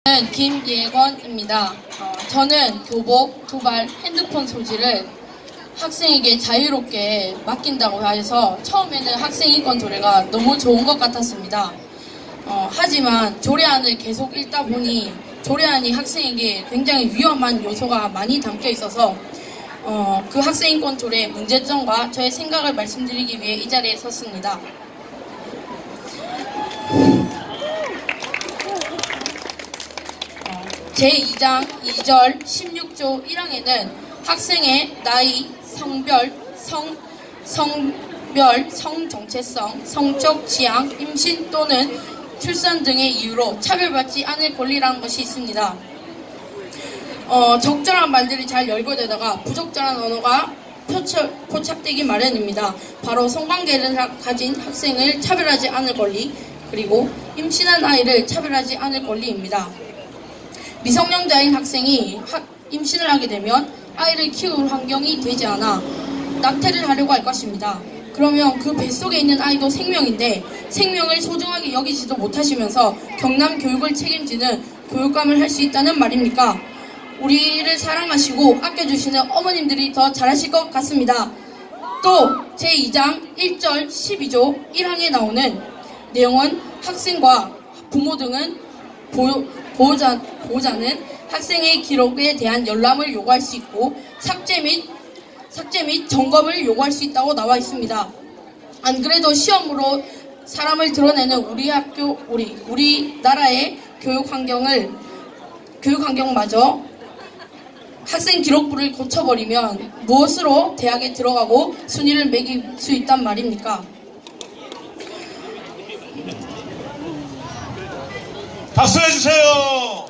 저는 김예건입니다. 저는 교복, 도발, 핸드폰 소지를 학생에게 자유롭게 맡긴다고 해서 처음에는 학생인권 조례가 너무 좋은 것 같았습니다. 하지만 조례안을 계속 읽다 보니 조례안이 학생에게 굉장히 위험한 요소가 많이 담겨 있어서 그 학생인권 조례의 문제점과 저의 생각을 말씀드리기 위해 이 자리에 섰습니다. 제2장 2절 16조 1항에는 학생의 나이, 성별, 성정체성, 성적 지향, 임신 또는 출산 등의 이유로 차별받지 않을 권리라는 것이 있습니다. 적절한 말들이 잘 열거되다가 부적절한 언어가 포착되기 마련입니다. 바로 성관계를 가진 학생을 차별하지 않을 권리, 그리고 임신한 아이를 차별하지 않을 권리입니다. 미성년자인 학생이 임신을 하게 되면 아이를 키울 환경이 되지 않아 낙태를 하려고 할 것입니다. 그러면 그 뱃속에 있는 아이도 생명인데 생명을 소중하게 여기지도 못하시면서 경남 교육을 책임지는 교육감을 할 수 있다는 말입니까? 우리를 사랑하시고 아껴주시는 어머님들이 더 잘하실 것 같습니다. 또 제2장 1절 12조 1항에 나오는 내용은 학생과 부모 등은 보호자는 학생의 기록에 대한 열람을 요구할 수 있고 삭제 및 점검을 요구할 수 있다고 나와 있습니다. 안 그래도 시험으로 사람을 드러내는 우리나라의 교육 환경마저 학생 기록부를 고쳐버리면 무엇으로 대학에 들어가고 순위를 매길 수 있단 말입니까? 박수해주세요.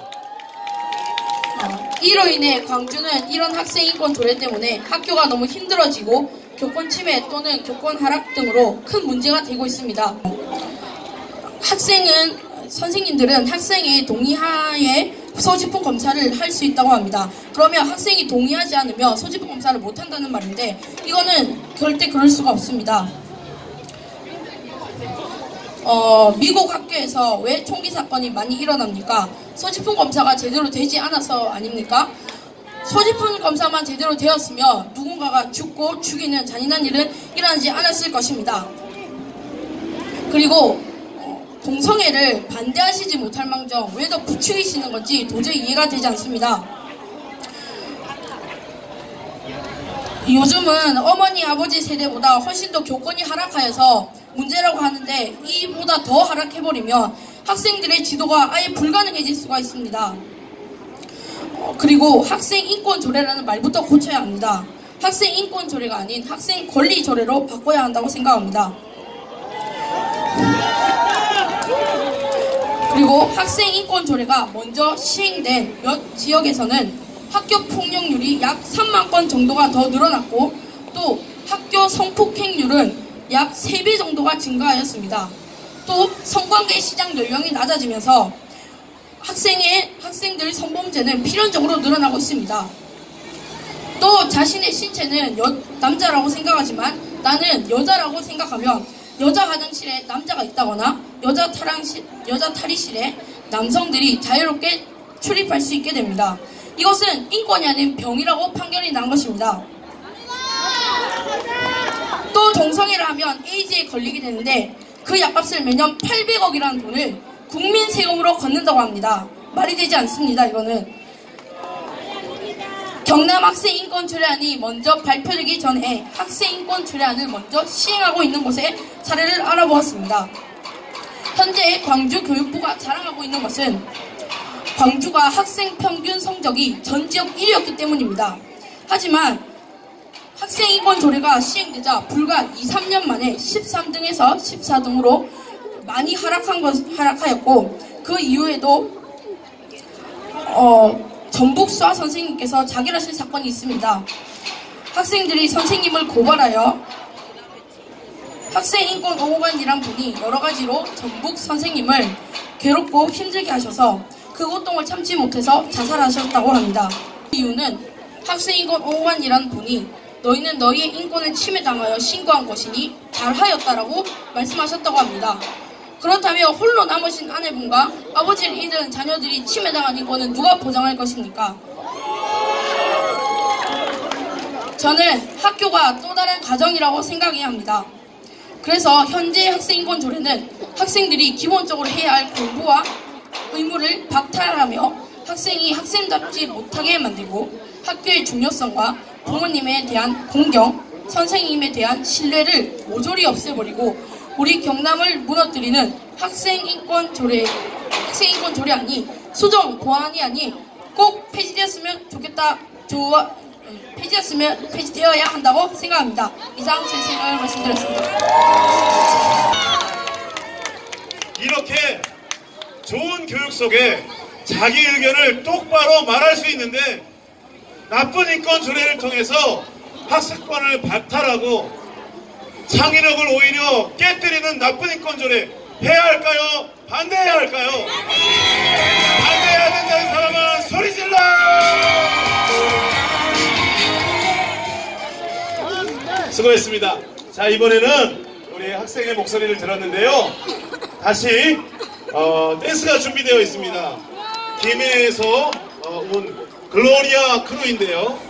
이로 인해 광주는 이런 학생인권 조례 때문에 학교가 너무 힘들어지고 교권 침해 또는 교권 하락 등으로 큰 문제가 되고 있습니다. 선생님들은 학생의 동의하에 소지품 검사를 할 수 있다고 합니다. 그러면 학생이 동의하지 않으면 소지품 검사를 못한다는 말인데 이거는 절대 그럴 수가 없습니다. 미국 학교에서 왜 총기 사건이 많이 일어납니까? 소지품 검사가 제대로 되지 않아서 아닙니까? 소지품 검사만 제대로 되었으면 누군가가 죽고 죽이는 잔인한 일은 일어나지 않았을 것입니다. 그리고 동성애를 반대하시지 못할 망정 왜 더 부추기시는 건지 도저히 이해가 되지 않습니다. 요즘은 어머니 아버지 세대보다 훨씬 더 교권이 하락하여서 문제라고 하는데 이보다 더 하락해버리면 학생들의 지도가 아예 불가능해질 수가 있습니다. 그리고 학생인권조례라는 말부터 고쳐야 합니다. 학생인권조례가 아닌 학생권리조례로 바꿔야 한다고 생각합니다. 그리고 학생인권조례가 먼저 시행된 몇 지역에서는 학교 폭력률이 약 3만 건 정도가 더 늘어났고 또 학교 성폭행률은 약 3배 정도가 증가하였습니다. 또 성관계 시작 연령이 낮아지면서 학생들 성범죄는 필연적으로 늘어나고 있습니다. 또 자신의 신체는 남자라고 생각하지만 나는 여자라고 생각하면 여자 화장실에 남자가 있다거나 여자 탈의실에 남성들이 자유롭게 출입할 수 있게 됩니다. 이것은 인권이 아닌 병이라고 판결이 난 것입니다. 또 동성애를 하면 에이즈에 걸리게 되는데 그 약값을 매년 800억이라는 돈을 국민 세금으로 걷는다고 합니다. 말이 되지 않습니다. 이거는 경남 학생인권조례안이 먼저 발표되기 전에 학생인권조례안을 먼저 시행하고 있는 곳의 사례를 알아보았습니다. 현재 광주교육부가 자랑하고 있는 것은 광주가 학생 평균 성적이 전 지역 1위였기 때문입니다. 하지만 학생인권조례가 시행되자 불과 2-3년 만에 13등에서 14등으로 많이 하락하였고 그 이후에도 전북 수아 선생님께서 자결하신 사건이 있습니다. 학생들이 선생님을 고발하여 학생인권보호관이란 분이 여러가지로 전북 선생님을 괴롭고 힘들게 하셔서 그 고통을 참지 못해서 자살하셨다고 합니다. 이유는 학생인권보호관이란 분이 너희는 너희의 인권을 침해당하여 신고한 것이니 잘하였다라고 말씀하셨다고 합니다. 그렇다면 홀로 남으신 아내분과 아버지를 잃은 자녀들이 침해당한 인권은 누가 보장할 것입니까? 저는 학교가 또 다른 가정이라고 생각해야 합니다. 그래서 현재 학생인권 조례는 학생들이 기본적으로 해야 할 공부와 의무를 박탈하며 학생이 학생답지 못하게 만들고 학교의 중요성과 부모님에 대한 공경, 선생님에 대한 신뢰를 모조리 없애버리고 우리 경남을 무너뜨리는 학생인권 조례안이 수정 보완이 아니 꼭 폐지되었으면 폐지되어야 한다고 생각합니다. 이상 제 생각을 말씀드렸습니다. 이렇게 좋은 교육 속에 자기 의견을 똑바로 말할 수 있는데 나쁜 인권 조례를 통해서 학습권을 박탈하고 창의력을 오히려 깨뜨리는 나쁜 인권 조례 해야 할까요? 반대해야 할까요? 반대해야 된다는 사람은 소리 질러! 수고했습니다. 자, 이번에는 우리 학생의 목소리를 들었는데요. 다시 댄스가 준비되어 있습니다. 김해에서 온 글로리아 크루인데요.